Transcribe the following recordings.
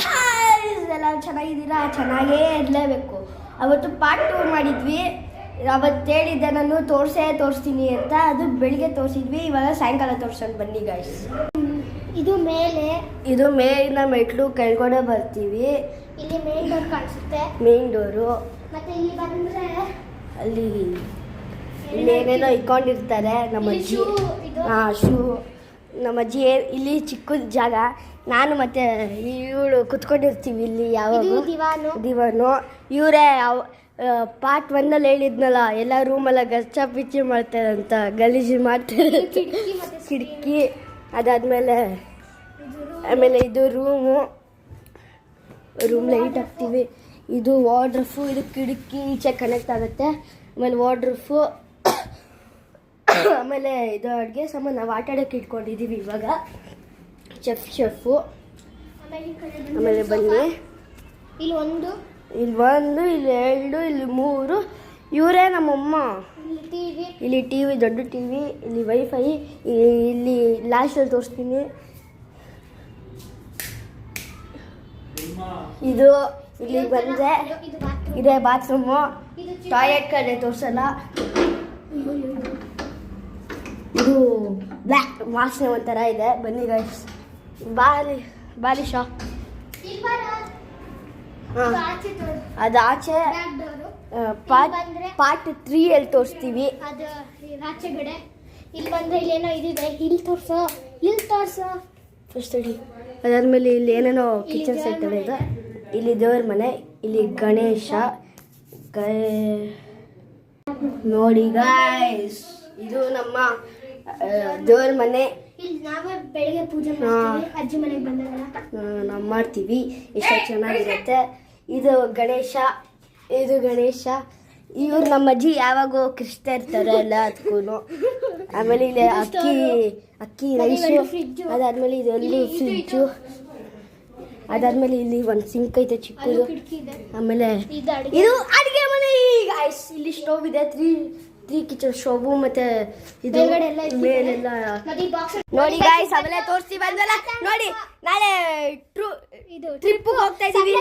guys, ಎಲ್ಲ ಚೆನ್ನಾಗಿದ್ದೀರಾ? ಚೆನ್ನಾಗೇ ಇರಲೇಬೇಕು. ಅವತ್ತು ಪಾರ್ಟ್ 2 ಮಾಡಿದ್ವಿ. ಅವತ್ತು ಹೇಳಿದ್ದೆ ನಾನು ತೋರಿಸ್ತೀನಿ ಅಂತ. ಅದು ಬೆಳಿಗ್ಗೆ ತೋರಿಸಿದ್ವಿ. ಇವಾಗ ಸಾಯಂಕಾಲ ತೋರಿಸೋಣ ಬನ್ನಿ ಗಾಯ್ಸ್. ಇದು ಮೇಲಿನ ಮೆಟ್ಲು ಕೆಳಗಡೆ ಬರ್ತೀವಿ. ಇಲ್ಲಿ ಮೇನ್ ಡೋರ್ ಕಾಣಿಸುತ್ತೆ. Main door. ಮತ್ತೆ ಇಲ್ಲಿ ಬಂದ್ರೆ ಅಲ್ಲಿ ಏನೇನೋ ಇಟ್ಕೊಂಡಿರ್ತಾರೆ ನಮ್ಮ ಅಜ್ಜಿ. ಶೂ ನಮ್ಮ ಅಜ್ಜಿ. ಇಲ್ಲಿ ಚಿಕ್ಕ ಜಾಗ. ನಾನು ಮತ್ತೆ ಇವಳು ಕುತ್ಕೊಂಡಿರ್ತೀವಿ ಇಲ್ಲಿ. ಯಾವಾಗ ದಿವಾನು ಇವರೇ ಪಾರ್ಟ್ 1 ಹೇಳಿದ್ನಲ್ಲ, ಎಲ್ಲ ರೂಮೆಲ್ಲ ಗಚ್ಚ ಪಿಚ್ಚಿ ಮಾಡ್ತಾರಂತ, ಗಲೀಜು ಮಾಡ್ತಾರೆ. ಕಿಟಕಿ ಅದಾದಮೇಲೆ ಇದು ರೂಮ್ ಲೈಟ್ ಹಾಕ್ತೀವಿ. ಇದು ವಾರ್ಡ್ರಫು. ಇದು ಕಿಟಕಿ ಈಚೆ ಕನೆಕ್ಟ್ ಆಗುತ್ತೆ. ಆಮೇಲೆ ವಾರ್ಡ್ರಫು. ಆಮೇಲೆ ಇದು ಅಡುಗೆ ಸಾಮಾನು ನಾವು ಆಟ ಆಡೋಕ್ಕೆ ಇಟ್ಕೊಂಡಿದ್ದೀವಿ ಇವಾಗ. ಶೆಫು. ಆಮೇಲೆ ಬನ್ನಿ, ಇಲ್ಲಿ 1, ಇಲ್ಲಿ 2, ಇಲ್ಲಿ 3. ಇವರೇ ನಮ್ಮಮ್ಮ. ಇಲ್ಲಿ ಟಿವಿ, ದೊಡ್ಡ ಟಿವಿ. ಇಲ್ಲಿ ವೈಫೈ. ಇಲ್ಲಿ ಲಾಸ್ಟಲ್ಲಿ ತೋರಿಸ್ತೀನಿ. ಇದು ಇಲ್ಲಿ ಬಂದರೆ ಇದೇ ಬಾತ್ರೂಮು. ಟಾಯ್ಲೆಟ್ ಕಡೆ ತೋರಿಸಲ್ಲ. ಇದು ಬ್ಲ್ಯಾಕ್ ವಾಸನೆ ಒಂಥರ ಇದೆ. ಬನ್ನಿ ಗೈಸ್, ಬಾರಿ ಶಾ. ಅದು ಆಚೆ ಪಾರ್ಟ್ 3 ಅಲ್ಲಿ ತೋರಿಸ್ತೀವಿ. ಅದು ಆಚೆಗಡೆ. ಇಲ್ಲಿ ಬಂದ್ರೆ ಇಲ್ಲೇನೋ ಇದಿದೆ. ಇಲ್ಲಿ ತೋರ್ಸೋ ಫಸ್ಟ್ ಹೇಳಿ. ಅದಾದ್ಮೇಲೆ ಇಲ್ಲಿ ಏನೇನೋ ಕಿಚನ್ ಸೆಟ್ ಇದೆ. ಇಲ್ಲಿ ದೇವ್ರ ಮನೆ. ಇಲ್ಲಿ ಗಣೇಶ. ನೋಡಿ ಗಾಯ್ಸ್, ಇದು ನಮ್ಮ ದೇವ್ರ ಮನೆ. ನಾವೇ ಬೆಳಿಗ್ಗೆ ಪೂಜೆ ಮಾಡ್ತೀವಿ. ಅಜ್ಜಿ ಮನೆಗೆ ಬಂದಾಗ ನಾವು ಮಾಡ್ತೀವಿ. ಎಷ್ಟು ಚೆನ್ನಾಗಿರುತ್ತೆ. ಇದು ಗಣೇಶ. ಇವ್ರು ನಮ್ಮ ಅಜ್ಜಿ ಯಾವಾಗೋ ಕ್ರಿಸ್ತಾ ಇರ್ತಾರೆ ಎಲ್ಲ ಅದಕ್ಕೂ. ಆಮೇಲೆ ಇಲ್ಲಿ ಅಕ್ಕಿ ರೈಸು. ಅದಾದ್ಮೇಲೆ ಇದೊಂದು ಫ್ರಿಜ್ಜು. ಅದಾದ್ಮೇಲೆ ಇಲ್ಲಿ ಒಂದು ಸಿಂಕ್ ಐತೆ ಚಿಕ್ಕದು. ಆಮೇಲೆ ಇದು ಅಡುಗೆ ಮನೆ. ಇಲ್ಲಿ ಸ್ಟೋವ್ ಇದೆ. 3 ಕಿಚನ್ ಸ್ಟೋವು. ಮತ್ತೆ ಇದು ಮೇಲೆಲ್ಲ ನೋಡಿ ಗಾಯ್ಸ್. ಆಮೇಲೆ ತೋರಿಸ್ತೀವಿ ಬಂದಲ್ಲ ನೋಡಿ. ನಾಳೆ ಟ್ರಿಪ್ ಹೋಗ್ತಾ ಇದೀವಿ.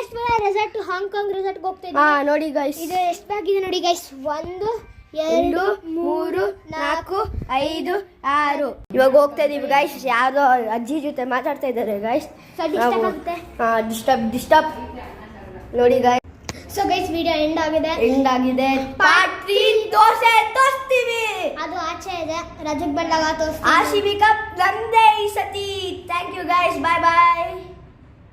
ರೆಸಾರ್ಟ್, ಹಾಂಗ್ಕಾಂಗ್ ರೆಸಾರ್ಟ್ ಹೋಗ್ತಾ ಇದೀವಿ. ನೋಡಿ ಗಾಯ್ಸ್, ಇದು ಎಷ್ಟು ಬಾಗಿದೆ ನೋಡಿ ಗಾಯ್ಸ್. 1 2 3 4 5 6. ಇವಾಗ ಹೋಗ್ತಾ ಇದೀವಿ ಗಾಯ್ಸ್. ಯಾವ್ದೋ ಅಜ್ಜಿ ಜೊತೆ ಮಾತಾಡ್ತಾ ಇದ್ದಾರೆ ಗಾಯ್ಸ್. ಡಿಸ್ಟರ್ಬ್ ನೋಡಿ guys. So guys, video end ಆಗಿದೆ. ಪಾರ್ಟ್ 3 ತೋರಿಸ್ತೀವಿ. ಅದು ಆಚೆ ಇದೆ. ರಜಕ್ ಬಂದಾಗ ತೋರಿಸ್ತೀವಿ. RCB ಕಪ್ ನಮ್ದೇ ಈ ಸತಿ. Thank you guys. ಬಾಯ್.